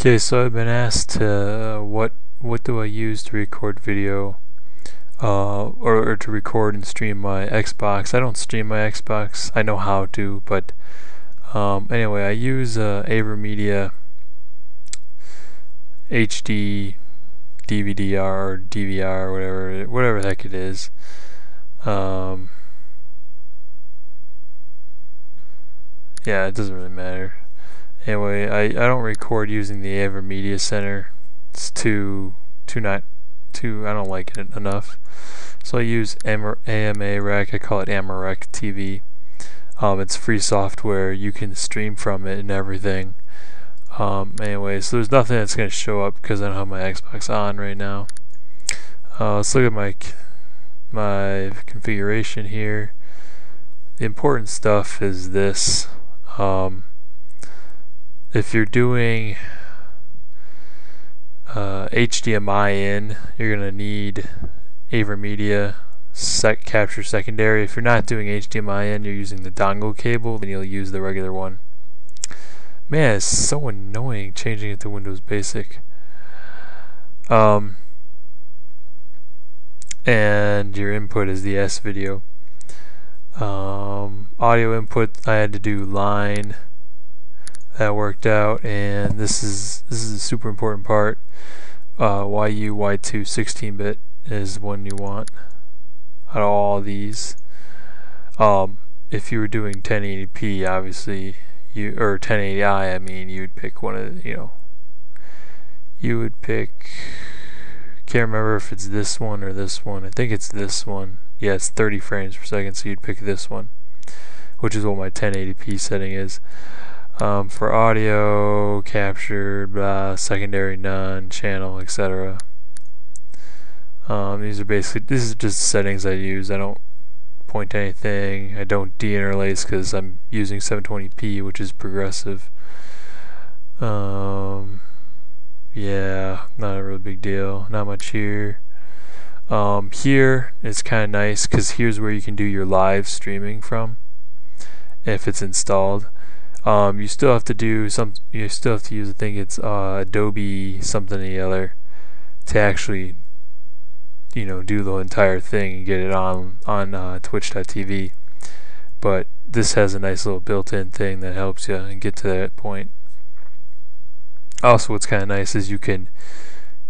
Okay, so I've been asked what do I use to record video or to record and stream my Xbox. I don't stream my Xbox. I know how to, but anyway, I use AverMedia HD DVD-R or DVR or whatever the heck it is. Yeah, it doesn't really matter. Anyway, I don't record using the AverMedia Center. It's too I don't like it enough. So I use AmaRec. I call it AmaRec TV. It's free software. You can stream from it and everything. Anyway, so there's nothing that's going to show up because I don't have my Xbox on right now. Let's look at my configuration here. The important stuff is this. If you're doing HDMI in, you're going to need AverMedia capture secondary. If you're not doing HDMI in, you're using the dongle cable, then you'll use the regular one. Man, it's so annoying changing it to Windows Basic. And your input is the S video. Audio input, I had to do line. That worked out, and this is a super important part. YU Y2 16-bit is one you want out of all these. If you were doing 1080p, obviously or 1080i, I mean, you'd pick one of you would pick. Can't remember if it's this one or this one. I think it's this one. Yeah, it's 30 frames per second, so you'd pick this one, which is what my 1080p setting is. For audio captured, secondary none, channel, etc. These are just settings I use. I don't point to anything. I don't deinterlace because I'm using 720p, which is progressive. Yeah, not a real big deal. Not much here. Here it's kind of nice because here's where you can do your live streaming from if it's installed. You still have to do you still have to use, I think it's Adobe something or the other to actually do the entire thing and get it on twitch.tv. But this has a nice little built-in thing that helps you and get to that point. Also, what's kind of nice is you can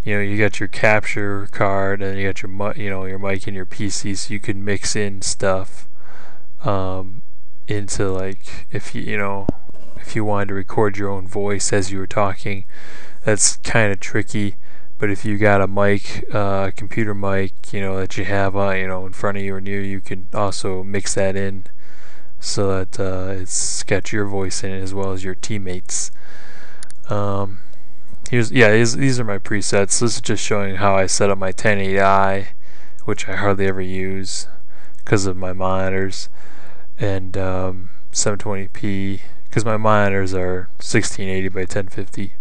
you got your capture card and you got your mic and your PC, so you can mix in stuff into, like, if you wanted to record your own voice as you were talking. That's kind of tricky, but if you got a mic, computer mic, that you have in front of you or near you, can also mix that in so that it's got your voice in it as well as your teammates. These are my presets. This is just showing how I set up my 1080i, which I hardly ever use because of my monitors, and 720p because my monitors are 1680 by 1050,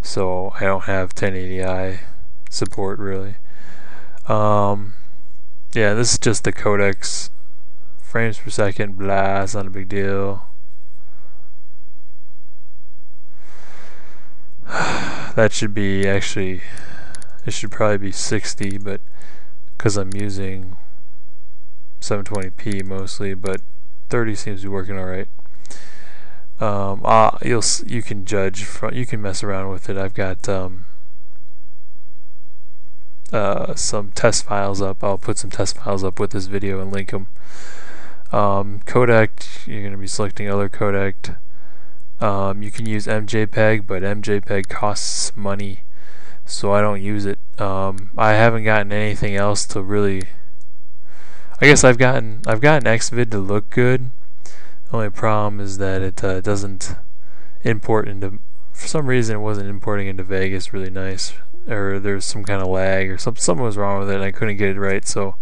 so I don't have 1080i support really. Yeah, this is just the codecs, frames per second, blah, it's not a big deal. That should be, actually, it should probably be 60, but because I'm using 720p mostly, but 30 seems to be working alright. You can judge you can mess around with it. I've got some test files up. I'll put some test files up with this video and link them. Codec, you're going to be selecting other codec. You can use MJPEG, but MJPEG costs money, so I don't use it. I haven't gotten anything else to really. I guess I've gotten Xvid to look good. The only problem is that it doesn't import into. For some reason, it wasn't importing into Vegas really nice, or there's some kind of lag, or something was wrong with it, and I couldn't get it right. So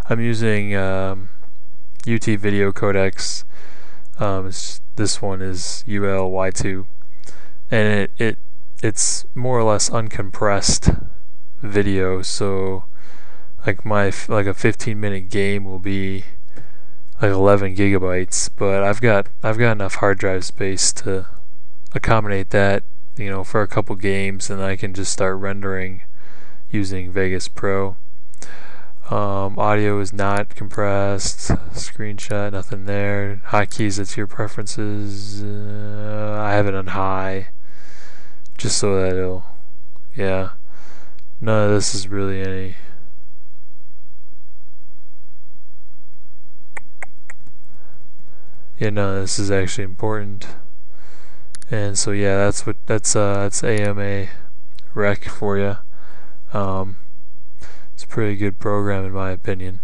I'm using UT video codecs. This one is UL-Y2, and it's more or less uncompressed video. So like a 15-minute game will be like 11 gigabytes, but I've got enough hard drive space to accommodate that for a couple games, and I can just start rendering using Vegas Pro. Audio is not compressed. Screenshot, nothing there. Hotkeys, it's your preferences. I have it on high, just so that it'll, yeah. None of this is really any. Yeah, none of this is actually important. And so yeah, that's AMA Rec for you. It's a pretty good program in my opinion.